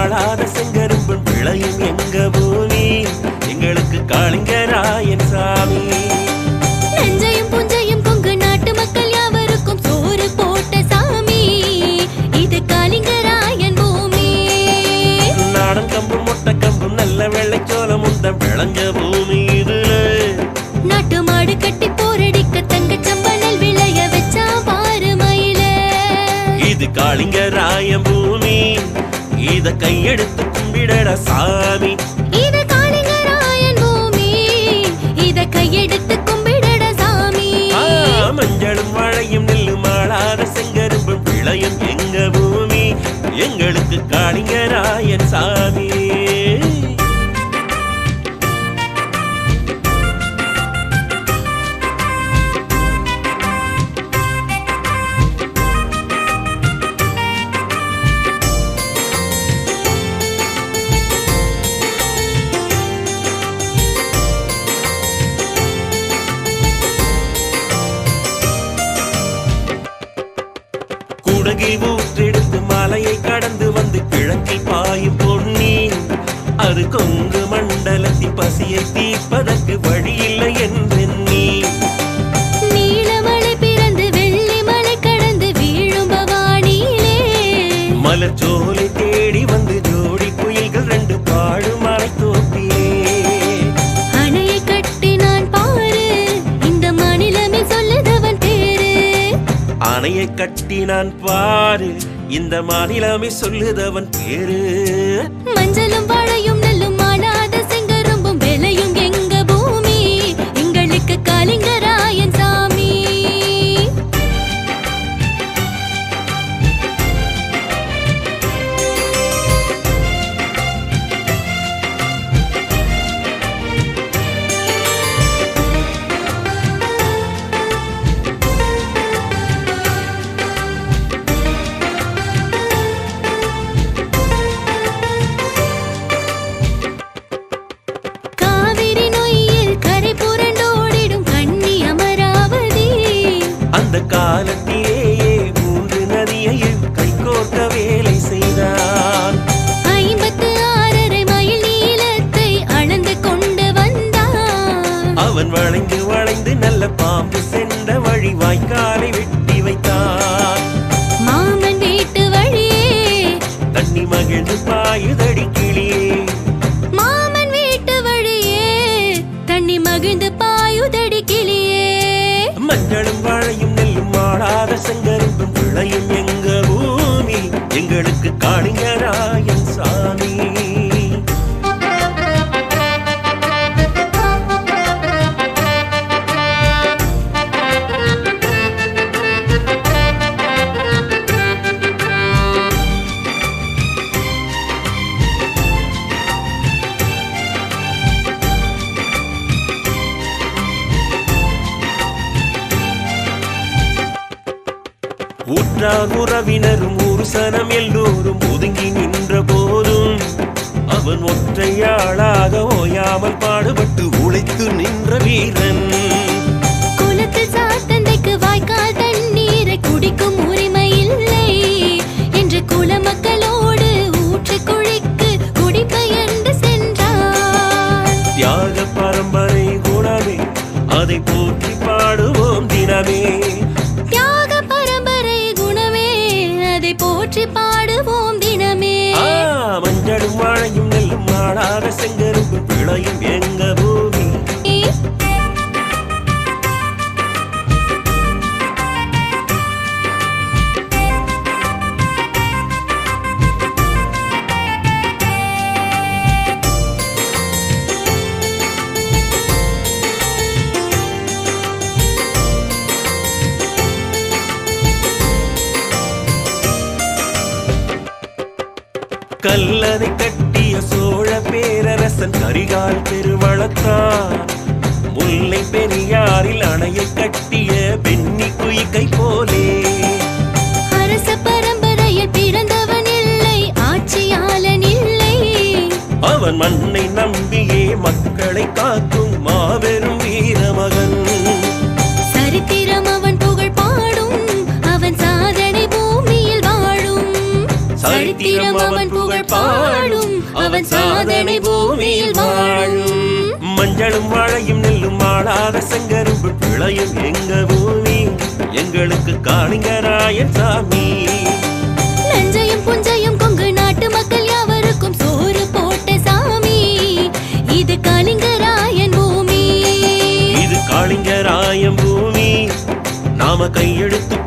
மாளாத செங்கரும்பும் விளையும் எங்க பூமி எங்களுக்கு காளிங்கராயன் சாமி. நஞ்சையும் புஞ்சையும் கொங்கு நாட்டு மக்கள் யாவருக்கும் சோறு போட்ட சாமி இது காளிங்கராயன் பூமி. நாடன் கம்பும் மொட்டை கம்பும் நல்ல வெள்ளைச்சோளம் உண்ட விளைஞ்ச பூமி இதுல. நாட்டு மாடு கட்டி போரடிக்க தங்கச்சம்பளல் விளைய வச்சா பாரு மயில. இது காளிங்கராயன் பூமி இத கையெடுத்து கும்பிடட சாமி. இது காளிங்கராயன் பூமி இத கையெடுத்து கும்பிடட சாமி. மஞ்சளும் வாழையும் நெல்லு மாளாத செங்கரும்பும் விளையும் எங்க பூமி எங்களுக்கு காளிங்கராயன் சாமி. குடகில் ஊற்றெடுத்து மலையை கடந்து வந்து கிழக்கில் பாயும் பொன்னி அது கொங்கு மண்டலத்தின் பசியை தீர்ப்பதற்கு வழியில்லை என்றெண்ணி. நீலமலை பிறந்து வெள்ளி மலை கடந்து வீழும் பவானியிலே மலர்ச்சோலை தேடி வந்து ஜோடி குயில்கள் ரெண்டு பாடும் மலை தோப்பிலே. அணையை கட்டினான் பாரு இந்த மாநிலமே சொல்லுதவன் பேரு. அணையை கட்டினான் பாரு இந்த மாநிலமே சொல்லுதவன் பேரு. மஞ்சளும் வாழையும் நெல்லும் மாளாத செங்கரும்பும் விளையும் எங்க பூமி எங்களுக்கு காளிங்கராயன் சாமி. காவிரி நொய்யில் கரை புரண்டோடிடும் கண்ணி அமராவதி. அந்த காலத்திலேயே 3 நதியையும் கைகோர்க்க வேலை செய்தான். 56 மைல் நீளத்தை அளந்து கொண்டு வந்தான். அவன் வளைந்து வளைந்து நல்ல பாம்பு சென்ற வழி வாய்க்காலை வெட்டி வைத்தான். மாமன் வீட்டு வழியே தண்ணி மகிழ்ந்து பாயுதடி கிளியே. மாமன் வீட்டு வழியே தண்ணி மகிழ்ந்து பாயுதடி கிளியே. மஞ்சளும் வாழையும் நெல்லும் மாளாத செங்கரும்பும் விளையும் எங்க பூமி எங்களுக்கு காளிங்கராயன் சாமி. உற்றார் உறவினரும் ஒரு சனம் எல்லோரும் ஒதுங்கி நின்ற போதும் அவன் ஒற்றையாளாக ஓயாமல் பாடுபட்டு உழைத்து நின்ற வீரன். குளத்தில் சாத்தந்தைக்கு வாய்க்கால் தண்ணீரை குடிக்கும் உரிமை இல்லை என்று குலமக்களோடு ஊற்று குழிக்கு குடிபெயர்ந்து சென்றார். தியாக பரம்பரை குணமே அதை போற்றி பாடுவோம் தினமே. தியாக பரம்பரை குணமே அதை போற்றி பாடுவோம் தினமே. மஞ்சளும் வாழையும் நெல்லும் மாளாத செங்கரும்பும் விளையும் எங்க பூமி. கல்லறை கட்டிய சோழ பேரரசன் கரிகால் பெருவளத்தான். முல்லை பெரியாரில் அணையை கட்டிய பெண்ணி குயிக்கை போலே. அரச பரம்பரையில் பிறந்தவன் இல்லை ஆட்சியாளன் இல்லை. அவன் மண்ணை நம்பியே மக்களை காக்கும் மாபெரும் வீரமகன். சரித்திரம் அவன் புகழ் பாடும் அவன் சாதனை பூமியில் வாழும். சரித்திரம் அவன் புகழ் பாடும் வாழாத செங்கரும்பு பிழையும் எங்க பூமி எங்களுக்கு காளிங்கராயன் சாமி. நஞ்சையும் புஞ்சையும் கொங்கு நாட்டு மக்கள் யாவருக்கும் சோறு போட்ட சாமி இது காளிங்கராயன் பூமி. இது காளிங்கராயன் பூமி நாம கையெடுத்து